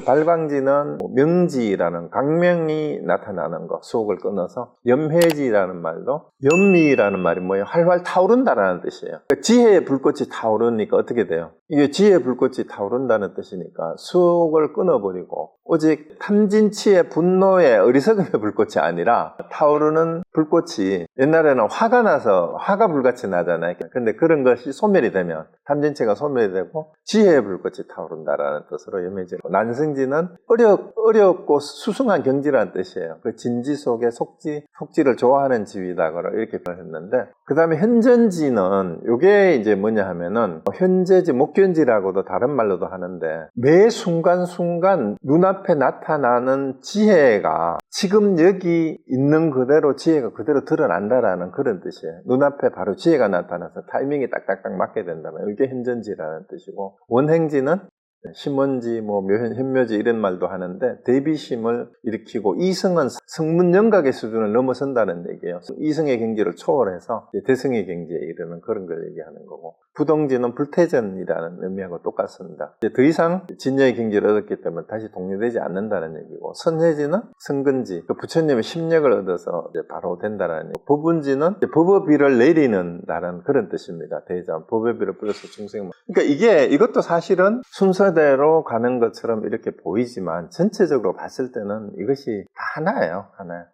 발광지는 명지라는 강명이 나타나는 거, 수옥을 끊어서 염해지라는 말도, 염미라는 말이 뭐예요? 활활 타오른다라는 뜻이에요. 그러니까 지혜의 불꽃이 타오르니까 어떻게 돼요? 이게 지혜의 불꽃이 타오른다는 뜻이니까 수옥을 끊어버리고 오직 탐진치의 분노의 어리석음의 불꽃이 아니라 타오르는 불꽃이, 옛날에는 화가 나서 화가 불같이 나잖아요. 근데 그런 것이 소멸이 되면, 탐진치가 소멸이 되고 지혜의 불꽃이 타오른다라는 뜻으로 염해지고, 난승지는 어렵고 수승한 경지라는 뜻이에요. 그 진지 속에 속지를 좋아하는 지위다 이렇게 표현했는데, 그 다음에 현전지는 이게 이제 뭐냐 하면은 현재지, 목견지라고도 다른 말로도 하는데, 매 순간순간 눈앞에 나타나는 지혜가 지금 여기 있는 그대로 지혜가 그대로 드러난다라는 그런 뜻이에요. 눈앞에 바로 지혜가 나타나서 타이밍이 딱딱딱 맞게 된다면 이게 현전지라는 뜻이고, 원행지는 심원지, 현묘지 이런 말도 하는데, 대비심을 일으키고 이승은 성문영각의 수준을 넘어선다는 얘기예요. 이승의 경지를 초월해서 대승의 경지에 이르는 그런 걸 얘기하는 거고, 부동지는 불태전이라는 의미하고 똑같습니다. 더 이상 진여의 경지를 얻었기 때문에 다시 동료되지 않는다는 얘기고, 선해지는 성근지, 부처님의 심력을 얻어서 바로 된다는 얘기고, 법운지는 법어비를 내리는다는 그런 뜻입니다. 대전, 법어비를 뿌려서 중생. 그러니까 이것도 사실은 순서대로 가는 것처럼 이렇게 보이지만 전체적으로 봤을 때는 이것이 다 하나예요. 하나.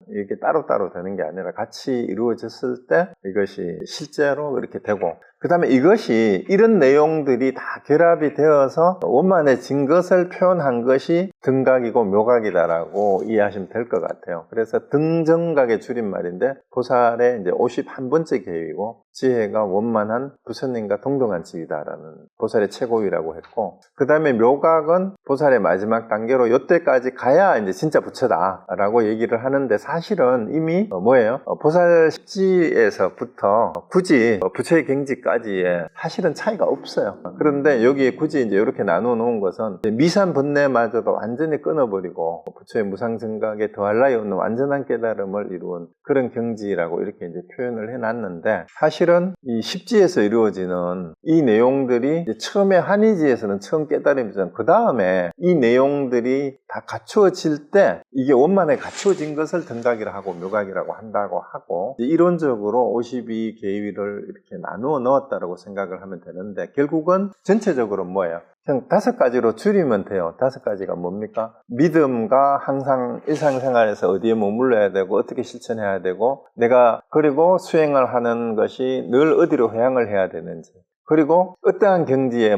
이렇게 따로따로 되는 게 아니라 같이 이루어졌을 때 이것이 실제로 이렇게 되고, 그 다음에 이것이, 이런 내용들이 다 결합이 되어서 원만해진 것을 표현한 것이 등각이고 묘각이다라고 이해하시면 될 것 같아요. 그래서 등정각의 줄임말인데, 보살의 이제 51번째 계위고, 지혜가 원만한 부처님과 동등한 지위다라는, 보살의 최고위라고 했고, 그 다음에 묘각은 보살의 마지막 단계로 이때까지 가야 이제 진짜 부처다라고 얘기를 하는데, 사실은 이미 뭐예요? 보살 십지에서부터 굳이 부처의 경지까지의 사실은 차이가 없어요. 그런데 여기에 굳이 이제 이렇게 나누어 놓은 것은 미산 번뇌마저도 완전히 끊어버리고 부처의 무상증각에 더할 나위 없는 완전한 깨달음을 이루은 그런 경지라고 이렇게 이제 표현을 해놨는데, 사실은 이 십지에서 이루어지는 이 내용들이 처음에 한의지에서는 처음 깨달음이잖아요. 그 다음에 이 내용들이 다 갖추어질 때 이게 원만하게 갖추어진 것을 등각이라 하고 묘각이라고 한다고 하고, 이론적으로 52계위를 이렇게 나누어 넣었다고 생각을 하면 되는데, 결국은 전체적으로 뭐예요? 그냥 5가지로 줄이면 돼요. 5가지가 뭡니까? 믿음과 항상 일상생활에서 어디에 머물러야 되고 어떻게 실천해야 되고, 내가 그리고 수행을 하는 것이 늘 어디로 회향을 해야 되는지, 그리고 어떠한 경지에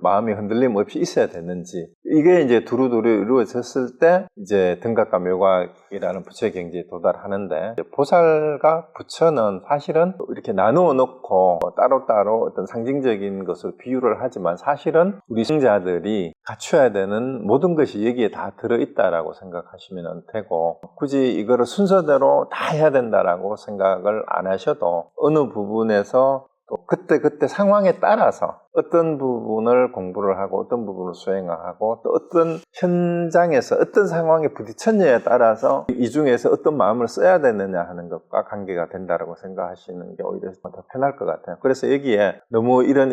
마음이 흔들림 없이 있어야 되는지, 이게 이제 두루두루 이루어졌을 때 이제 등각과 묘각이라는 부처의 경지에 도달하는데, 보살과 부처는 사실은 이렇게 나누어 놓고 따로따로 어떤 상징적인 것으로 비유를 하지만, 사실은 우리 승자들이 갖춰야 되는 모든 것이 여기에 다 들어있다라고 생각하시면 되고, 굳이 이거를 순서대로 다 해야 된다라고 생각을 안 하셔도 어느 부분에서 또 그때 상황에 따라서 어떤 부분을 공부를 하고 어떤 부분을 수행을 하고, 또 어떤 현장에서 어떤 상황에 부딪혔냐에 따라서 이 중에서 어떤 마음을 써야 되느냐 하는 것과 관계가 된다라고 생각하시는 게 오히려 더 편할 것 같아요. 그래서 여기에 너무 이런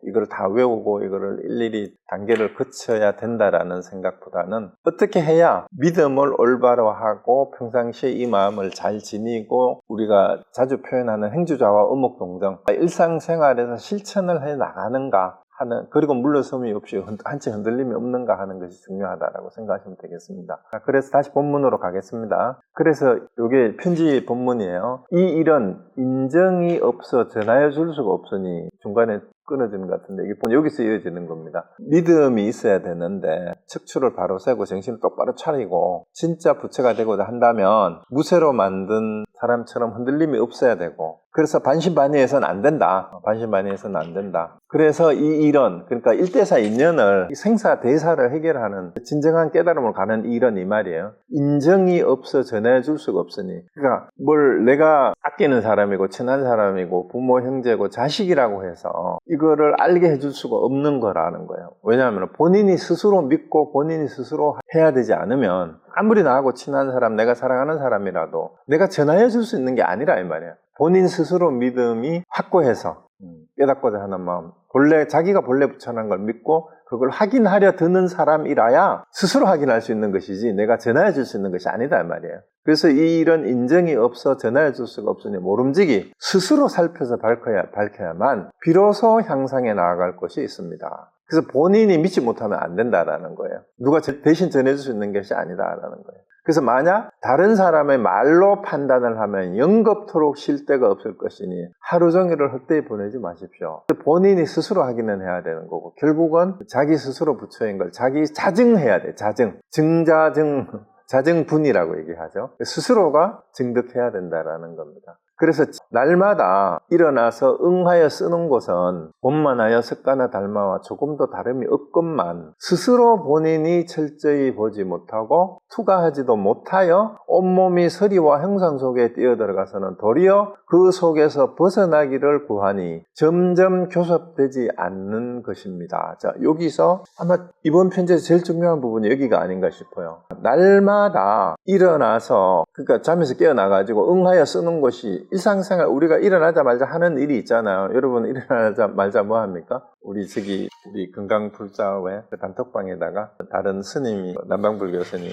이걸 다 외우고 이거를 일일이 단계를 거쳐야 된다라는 생각보다는, 어떻게 해야 믿음을 올바로 하고 평상시에 이 마음을 잘 지니고, 우리가 자주 표현하는 행주좌와 어목동정, 일상생활에서 실천을 해 나가는가 하는, 그리고 물러섬이 없이 한치 흔들림이 없는가 하는 것이 중요하다라고 생각하시면 되겠습니다. 그래서 다시 본문으로 가겠습니다. 그래서 이게 편지 본문이에요. 이 일은 인정이 없어 전하여 줄 수가 없으니, 중간에 끊어지는 것 같은데, 이게 여기서 이어지는 겁니다. 믿음이 있어야 되는데 척추를 바로 세고 정신을 똑바로 차리고 진짜 부처가 되고자 한다면 무쇠로 만든 사람처럼 흔들림이 없어야 되고, 그래서 반신반의해서는 안 된다. 반신반의해서는 안 된다. 그래서 이 일은, 그러니까 일대사 인연을, 생사 대사를 해결하는 진정한 깨달음을 가는 일은 이 말이에요. 인정이 없어 전해줄 수가 없으니, 그러니까 뭘 내가 아끼는 사람이고 친한 사람이고 부모 형제고 자식이라고 해서 이거를 알게 해줄 수가 없는 거라는 거예요. 왜냐하면 본인이 스스로 믿고 본인이 스스로 해야 되지 않으면, 아무리 나하고 친한 사람, 내가 사랑하는 사람이라도 내가 전하여 줄 수 있는 게 아니라 이 말이에요. 본인 스스로 믿음이 확고해서 깨닫고자 하는 마음, 자기가 본래 부처라는 걸 믿고 그걸 확인하려 드는 사람이라야 스스로 확인할 수 있는 것이지 내가 전화해 줄 수 있는 것이 아니다 이 말이에요. 그래서 이런 인정이 없어 전화해 줄 수가 없으니 모름지기 스스로 살펴서 밝혀야만 비로소 향상해 나아갈 것이 있습니다. 그래서 본인이 믿지 못하면 안 된다라는 거예요. 누가 대신 전해줄 수 있는 것이 아니다라는 거예요. 그래서 만약 다른 사람의 말로 판단을 하면 영겁토록 쉴 데가 없을 것이니 하루 종일을 헛되이 보내지 마십시오. 본인이 스스로 확인은 해야 되는 거고 결국은 자기 스스로 부처인 걸 자기 자증해야 돼. 자증분이라고 얘기하죠. 스스로가 증득해야 된다라는 겁니다. 그래서 날마다 일어나서 응하여 쓰는 것은 원만하여 습관화 달마와 조금도 다름이 없건만 스스로 본인이 철저히 보지 못하고 투과하지도 못하여 온몸이 서리와 형상 속에 뛰어들어가서는 도리어 그 속에서 벗어나기를 구하니 점점 교섭되지 않는 것입니다. 자, 여기서 아마 이번 편지에서 제일 중요한 부분이 여기가 아닌가 싶어요. 날마다 일어나서 그러니까 잠에서 깨어나가지고 응하여 쓰는 것이 일상생활 우리가 일어나자마자 하는 일이 있잖아요. 여러분 일어나자마자 뭐 합니까? 우리 건강불자회 단톡방에다가 다른 스님이 남방불교 스님이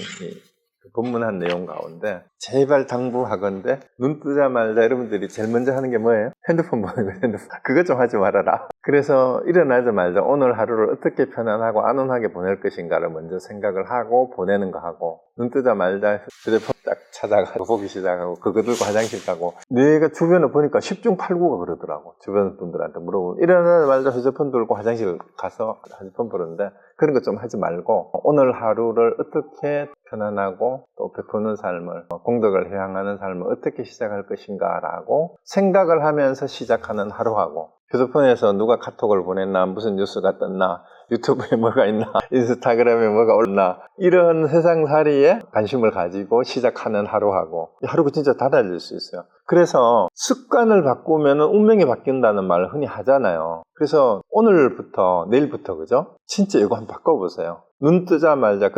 법문한 내용 가운데 제발 당부하건대 눈 뜨자마자 여러분들이 제일 먼저 하는 게 뭐예요? 핸드폰 보는 거예요. 그것 좀 하지 말아라. 그래서 일어나자마자 오늘 하루를 어떻게 편안하고 안온하게 보낼 것인가를 먼저 생각을 하고 보내는 거 하고 눈 뜨자마자 휴대폰 딱 찾아가고 보기 시작하고 그거 들고 화장실 가고 내가 주변에 보니까 10중 8구가 그러더라고. 주변 분들한테 물어보면 일어나자마자 휴대폰 들고 화장실 가서 휴대폰 보는데 그런 거 좀 하지 말고 오늘 하루를 어떻게 편안하고 또 베푸는 삶을 공덕을 향하는 삶을 어떻게 시작할 것인가 라고 생각을 하면서 시작하는 하루하고 휴대폰에서 누가 카톡을 보냈나 무슨 뉴스가 떴나 유튜브에 뭐가 있나 인스타그램에 뭐가 올랐나 이런 세상살이에 관심을 가지고 시작하는 하루하고 하루가 진짜 달라질 수 있어요. 그래서 습관을 바꾸면 운명이 바뀐다는 말을 흔히 하잖아요. 그래서 오늘부터 내일부터 그죠? 진짜 이거 한번 바꿔보세요. 눈 뜨자마자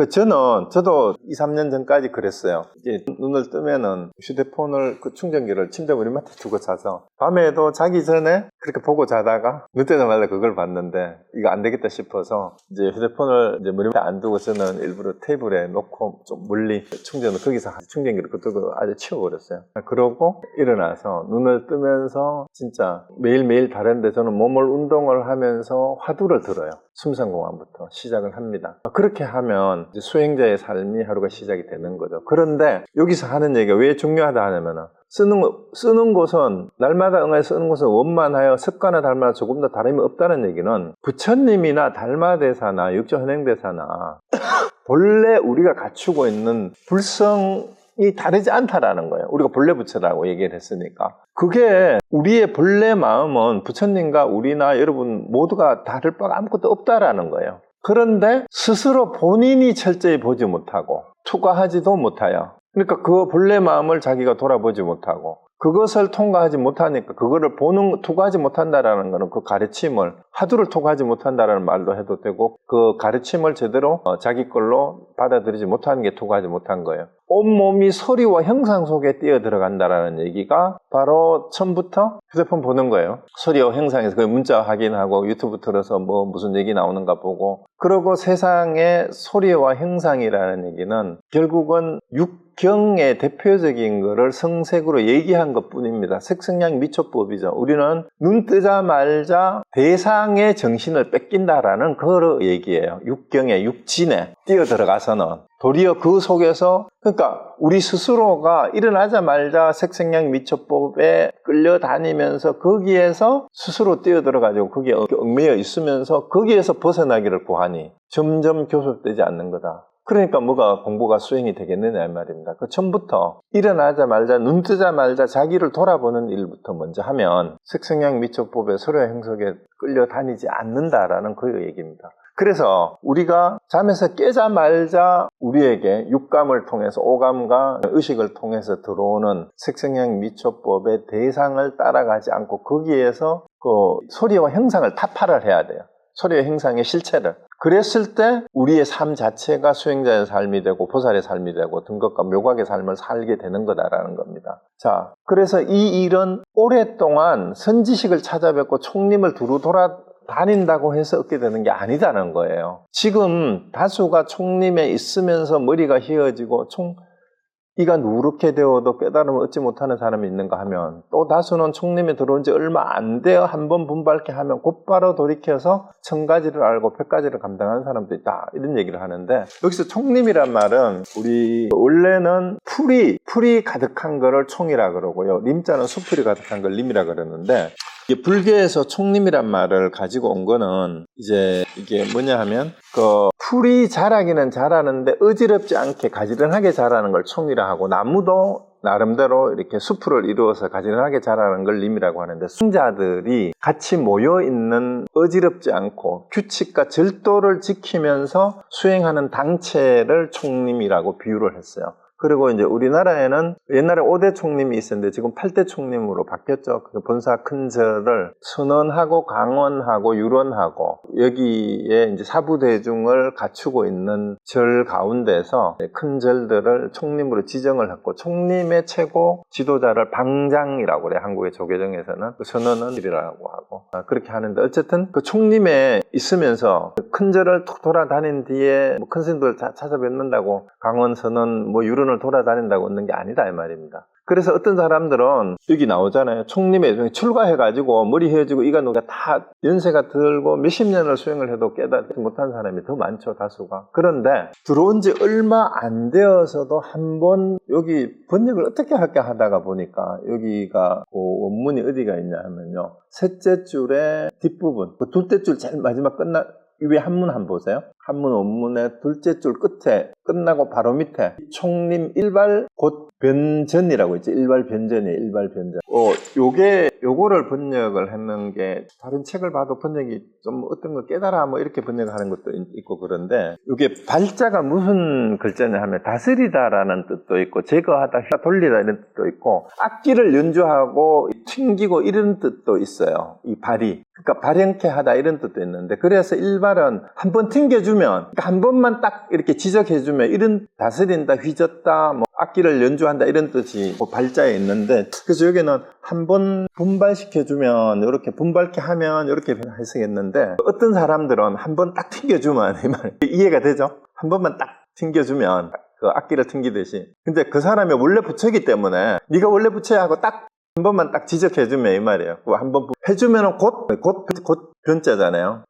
저도 2-3년 전까지 그랬어요. 이제 눈을 뜨면은 휴대폰을 충전기를 침대 머리맡에 두고 자서 밤에도 자기 전에 그렇게 보고 자다가 눈 뜨자마자 그걸 봤는데 이거 안 되겠다 싶어서 이제 휴대폰을 이제 머리맡에 안 두고 저는 일부러 테이블에 놓고 좀 멀리 충전을 거기서 충전기를 끄고 아주 치워버렸어요. 그러고 일어나서 눈을 뜨면서 진짜 매일매일 다른데 저는 몸을 운동을 하면서 화두를 들어요. 숨상공안부터 시작을 합니다. 그렇게 하면 이제 수행자의 삶이 하루가 시작이 되는 거죠. 그런데 여기서 하는 얘기가 왜 중요하다 하냐면 쓰는 것은 날마다 응하여 쓰는 것은 원만하여 습관화 달마 조금 더 다름이 없다는 얘기는 부처님이나 달마대사나 육조현행대사나 본래 우리가 갖추고 있는 불성이 다르지 않다라는 거예요. 우리가 본래 부처라고 얘기를 했으니까. 그게 우리의 본래 마음은 부처님과 우리나 여러분 모두가 다를 바가 아무것도 없다라는 거예요. 그런데 스스로 본인이 철저히 보지 못하고 투과하지도 못하여 그러니까 그 본래 마음을 자기가 돌아보지 못하고 그것을 통과하지 못하니까 그거를 투과하지 못한다라는 것은 그 가르침을 화두를 통과하지 못한다라는 말도 해도 되고 그 가르침을 제대로 자기 걸로 받아들이지 못하는 게 투과하지 못한 거예요. 온몸이 소리와 형상 속에 뛰어들어간다라는 얘기가 바로 처음부터 휴대폰 보는 거예요. 소리와 형상에서 그 문자 확인하고 유튜브 틀어서 무슨 얘기 나오는가 보고 그러고 세상의 소리와 형상이라는 얘기는 결국은 육경의 대표적인 거를 성색으로 얘기한 것 뿐입니다. 색성량 미초법이죠. 우리는 눈 뜨자마자 대상의 정신을 뺏긴다라는 그 얘기예요. 육경의 육진에 뛰어들어가서는 도리어 그 속에서 그러니까 우리 스스로가 일어나자마자 색생량 미처법에 끌려다니면서 거기에서 스스로 뛰어들어가지고 거기에 얽매여 있으면서 거기에서 벗어나기를 구하니 점점 교섭되지 않는 거다. 그러니까 뭐가 공부가 수행이 되겠느냐 이 말입니다. 그 처음부터 일어나자마자 눈 뜨자마자 자기를 돌아보는 일부터 먼저 하면 색성량 미처법의 서로의 행석에 끌려다니지 않는다라는 그 얘기입니다. 그래서 우리가 잠에서 깨자마자 우리에게 육감을 통해서 오감과 의식을 통해서 들어오는 색성량 미처법의 대상을 따라가지 않고 거기에서 그 소리와 형상을 타파를 해야 돼요. 소리와 형상의 실체를. 그랬을 때 우리의 삶 자체가 수행자의 삶이 되고 보살의 삶이 되고 등극과 묘각의 삶을 살게 되는 거다라는 겁니다. 자, 그래서 이 일은 오랫동안 선지식을 찾아뵙고 총림을 두루 다닌다고 해서 얻게 되는 게 아니다는 거예요. 지금 다수가 총림에 있으면서 머리가 휘어지고 이가 누렇게 되어도 깨달음을 얻지 못하는 사람이 있는가 하면, 또 다수는 총림에 들어온 지 얼마 안 되어 한번 분발케 하면 곧바로 돌이켜서 1000가지를 알고 100가지를 감당하는 사람도 있다, 이런 얘기를 하는데, 여기서 총림이란 말은 우리 원래는 풀이 가득한 거를 총이라 그러고요, 림자는 수풀이 가득한 걸 림이라 그러는데, 이게 불교에서 총림이란 말을 가지고 온 거는 이제 이게 뭐냐 하면, 풀이 자라기는 자라는데 어지럽지 않게 가지런하게 자라는 걸 총이라 하고, 나무도 나름대로 이렇게 수풀을 이루어서 가지런하게 자라는 걸 림이라고 하는데, 수행자들이 같이 모여 있는 어지럽지 않고 규칙과 절도를 지키면서 수행하는 당체를 총림이라고 비유를 했어요. 그리고 이제 우리나라에는 옛날에 5대 총림이 있었는데 지금 8대 총림으로 바뀌었죠. 그 본사 큰절을 선언하고 강언하고 유론하고, 여기에 이제 사부대중을 갖추고 있는 절 가운데서 큰 절들을 총림으로 지정을 했고, 총림의 최고 지도자를 방장이라고 그래요. 한국의 조계정에서는. 그 선언은 이라고 하고 그렇게 하는데, 어쨌든 그 총림에 있으면서 큰 절을 툭 돌아다닌 뒤에 큰 스님들 찾아뵙는다고 강언 선언 유론 을 돌아다닌다고 얻는 게 아니다, 이 말입니다. 그래서 어떤 사람들은 여기 나오잖아요. 총림에 출가해가지고 머리 헤어지고 이가 누가 다 연세가 들고 몇십 년을 수행을 해도 깨닫지 못한 사람이 더 많죠, 다수가. 그런데 들어온 지 얼마 안 되어서도 한번 여기 번역을 어떻게 할까 하다가 보니까, 여기가 그 원문이 어디가 있냐 하면요, 셋째 줄의 뒷부분, 그 둘째 줄 제일 마지막 위에 한문 한번 보세요. 한문 원문의 둘째 줄 끝에 끝나고 바로 밑에 총림 일발 곧 변전이라고 있죠. 일발 변전이에요. 일발 변전. 요거를 번역을 했는 게, 다른 책을 봐도 번역이 좀 어떤 거 깨달아 이렇게 번역하는 것도 있고 그런데, 이게 발자가 무슨 글자냐 하면 다스리다라는 뜻도 있고, 제거하다, 돌리다 이런 뜻도 있고, 악기를 연주하고 튕기고 이런 뜻도 있어요. 이 발이. 그러니까 발현케 하다 이런 뜻도 있는데, 그래서 일발은 한번 튕겨주면, 그러니까 한 번만 딱 이렇게 지적해주면, 이런 다스린다, 휘젓다, 악기를 연주한다 이런 뜻이 발자에 있는데, 그래서 여기는 한번 분발시켜주면, 이렇게 분발케 하면 이렇게 해석했는데, 어떤 사람들은 한번 딱 튕겨주면, 이 말 이해가 되죠? 한 번만 딱 튕겨주면, 그 악기를 튕기듯이. 근데 그 사람이 원래 부처이기 때문에, 네가 원래 부처야 하고 딱 한 번만 딱 지적해주면 이 말이에요. 한번 해주면 곧 변자잖아요.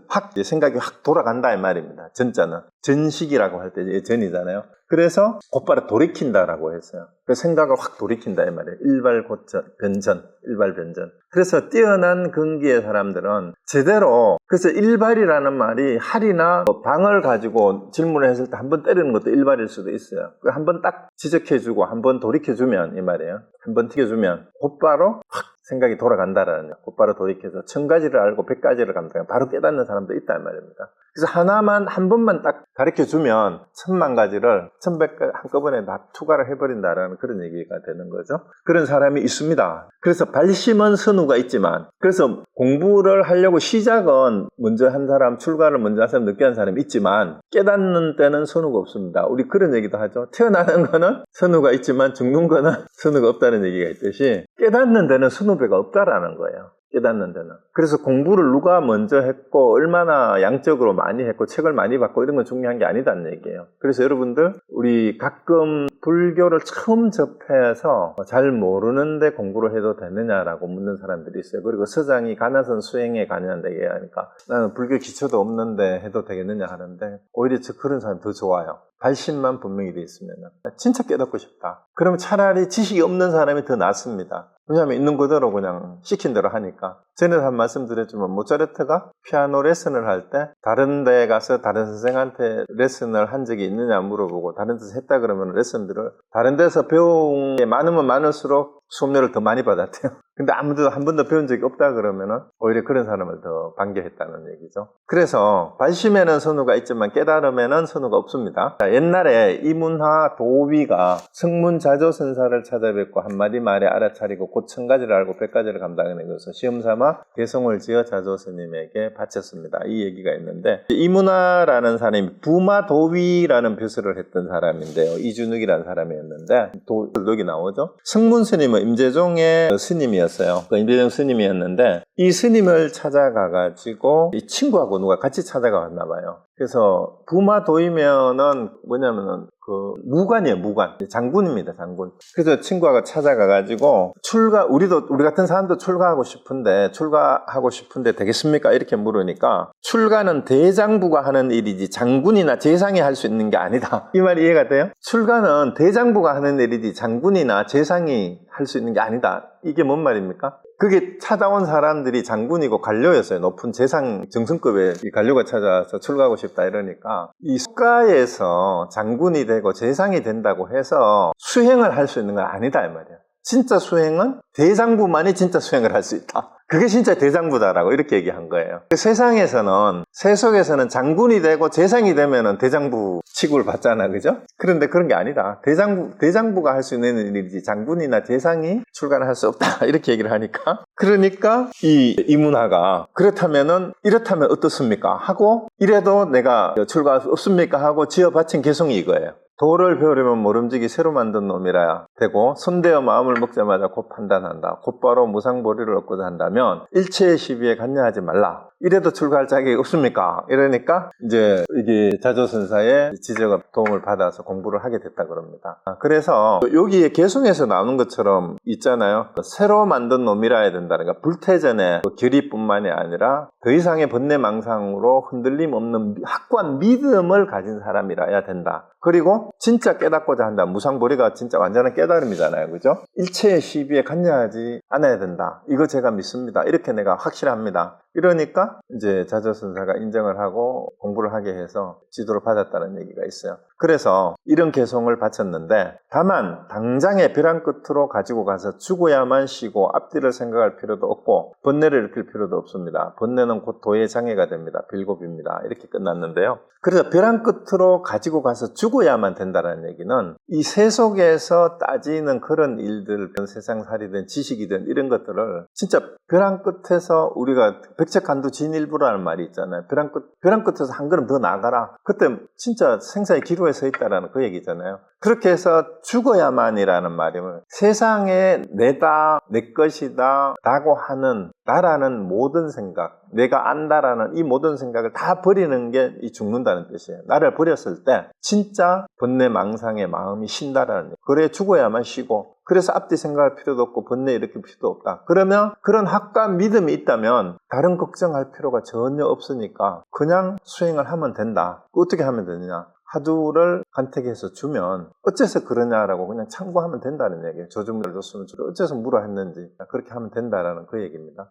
확 생각이 확 돌아간다 이 말입니다. 전자는 전식이라고 할 때 전이잖아요. 그래서 곧바로 돌이킨다라고 했어요. 그 생각을 확 돌이킨다 이 말이에요. 일발 변전. 그래서 뛰어난 근기의 사람들은 제대로, 그래서 일발이라는 말이 할이나 방을 가지고 질문을 했을 때 한번 때리는 것도 일발일 수도 있어요. 한번 딱 지적해주고 한번 돌이켜주면 이 말이에요. 한번 튀겨주면 곧바로 확 생각이 돌아간다라는 거예요. 곧바로 돌이켜서 1000가지를 알고 100가지를 감당해 바로 깨닫는 사람도 있다 이 말입니다. 그래서 하나만 한 번만 딱 가르쳐주면 1000,000가지를 1100가지 한꺼번에 다 투과를 해버린다라는 그런 얘기가 되는 거죠. 그런 사람이 있습니다. 그래서 발심은 선우가 있지만, 그래서 공부를 하려고 시작은 먼저 한 사람, 출가를 먼저 한 사람, 늦게 한 사람이 있지만 깨닫는 때는 선우가 없습니다. 우리 그런 얘기도 하죠. 태어나는 거는 선우가 있지만 죽는 거는 선우가 없다는 얘기가 있듯이, 깨닫는 데는 선우배가 없다라는 거예요. 깨닫는 데는. 그래서 공부를 누가 먼저 했고 얼마나 양적으로 많이 했고 책을 많이 봤고 이런 건 중요한 게 아니다는 얘기예요. 그래서 여러분들, 우리 가끔 불교를 처음 접해서 잘 모르는데 공부를 해도 되느냐라고 묻는 사람들이 있어요. 그리고 서장이 가나선 수행에 관련된 얘기하니까 나는 불교 기초도 없는데 해도 되겠느냐 하는데, 오히려 그런 사람이 더 좋아요. 발심만 분명히 돼 있으면 진짜 깨닫고 싶다. 그러면 차라리 지식이 없는 사람이 더 낫습니다. 왜냐하면 있는 그대로 그냥 시킨 대로 하니까. 전에도 한 말씀 드렸지만, 모차르트가 피아노 레슨을 할 때 다른 데 가서 다른 선생한테 레슨을 한 적이 있느냐 물어보고, 다른 데서 했다 그러면 레슨들을 다른 데서 배운 게 많으면 많을수록 수업료를 더 많이 받았대요. 근데 아무도 한 번도 배운 적이 없다 그러면은 오히려 그런 사람을 더 반겨했다는 얘기죠. 그래서 발심에는 선우가 있지만 깨달음에는 선우가 없습니다. 자, 옛날에 이문화 도위가 성문자조선사를 찾아뵙고 한마디 말에 알아차리고 곧 1000가지를 알고 100가지를 감당하는 것을 시험삼아 개송을 지어 자조스님에게 바쳤습니다. 이 얘기가 있는데, 이문화라는 사람이 부마도위라는 벼슬을 했던 사람인데요. 이준욱이라는 사람이었는데, 여기 나오죠. 성문스님은 임재종의 스님이었어요. 스님이었어요. 그 임재정 스님이었는데 이 스님을 찾아가가지고 이 친구하고 누가 같이 찾아갔나 봐요. 그래서 부마도이면은 뭐냐면은 그 무관이에요, 무관. 장군입니다, 장군. 그래서 친구가 찾아가가지고 우리 같은 사람도 출가하고 싶은데 되겠습니까? 이렇게 물으니까 출가는 대장부가 하는 일이지 장군이나 재상이 할 수 있는 게 아니다. 이 말이 이해가 돼요? 출가는 대장부가 하는 일이지 장군이나 재상이 할 수 있는 게 아니다. 이게 뭔 말입니까? 그게 찾아온 사람들이 장군이고 관료였어요. 높은 재상 정승급의 이 관료가 찾아와서 출가하고 싶다 이러니까 이 국가에서 장군이 되고 재상이 된다고 해서 수행을 할 수 있는 건 아니다 이 말이에요. 진짜 수행은 대장부만이 진짜 수행을 할 수 있다. 그게 진짜 대장부다라고 이렇게 얘기한 거예요. 세속에서는 장군이 되고 재상이 되면은 대장부 취급을 받잖아, 그죠? 그런데 그런 게 아니다. 대장부가 할 수 있는 일이지 장군이나 재상이 출가를 할 수 없다. 이렇게 얘기를 하니까. 그러니까 이 문화가 이렇다면 어떻습니까? 하고 이래도 내가 출가할 수 없습니까? 하고 지어바친 개성이 이거예요. 도를 배우려면 모름지기 새로 만든 놈이라야 되고 손대어 마음을 먹자마자 곧 판단한다. 곧바로 무상보리를 얻고자 한다면 일체의 시비에 관여하지 말라. 이래도 출가할 자격이 없습니까? 이러니까 이제 이게 자조선사의 지적과 도움을 받아서 공부를 하게 됐다 그럽니다. 그래서 여기에 개성에서 나오는 것처럼 있잖아요. 새로 만든 놈이라야 된다는 거. 불태전의 결의뿐만이 아니라 더 이상의 번뇌망상으로 흔들림 없는 확고한 믿음을 가진 사람이라야 된다. 그리고 진짜 깨닫고자 한다. 무상보리가 진짜 완전한 깨달음이잖아요. 그죠? 일체의 시비에 관여하지 않아야 된다. 이거 제가 믿습니다. 이렇게 내가 확실합니다. 이러니까 이제 자조선사가 인정을 하고 공부를 하게 해서 지도를 받았다는 얘기가 있어요. 그래서 이런 개성을 바쳤는데 다만 당장의 벼랑 끝으로 가지고 가서 죽어야만 쉬고 앞뒤를 생각할 필요도 없고 번뇌를 일으킬 필요도 없습니다. 번뇌는 곧 도의 장애가 됩니다. 빌고비입니다. 이렇게 끝났는데요. 그래서 벼랑 끝으로 가지고 가서 죽어야만 된다는 얘기는 이 세속에서 따지는 그런 일들, 세상살이든 지식이든 이런 것들을 진짜 벼랑 끝에서 우리가 백척간두 진일부라는 말이 있잖아요. 벼랑 끝에서 한 걸음 더 나가라. 그때 진짜 생사의 기로에 서 있다라는 그 얘기잖아요. 그렇게 해서 죽어야만이라는 말이면 세상에 내다, 내 것이다 라고 하는 나라는 모든 생각, 내가 안다라는 이 모든 생각을 다 버리는 게 이 죽는다는 뜻이에요. 나를 버렸을 때 진짜 번뇌 망상의 마음이 쉰다라는 얘기예요. 그래 죽어야만 쉬고 그래서 앞뒤 생각할 필요도 없고 번뇌 일으킬 필요도 없다. 그러면 그런 확고한 믿음이 있다면 다른 걱정할 필요가 전혀 없으니까 그냥 수행을 하면 된다. 어떻게 하면 되느냐? 화두를 간택해서 주면 어째서 그러냐라고 그냥 참고하면 된다는 얘기예요. 조주물을 줬으면 어째서 물어 했는지 그렇게 하면 된다라는 그 얘기입니다.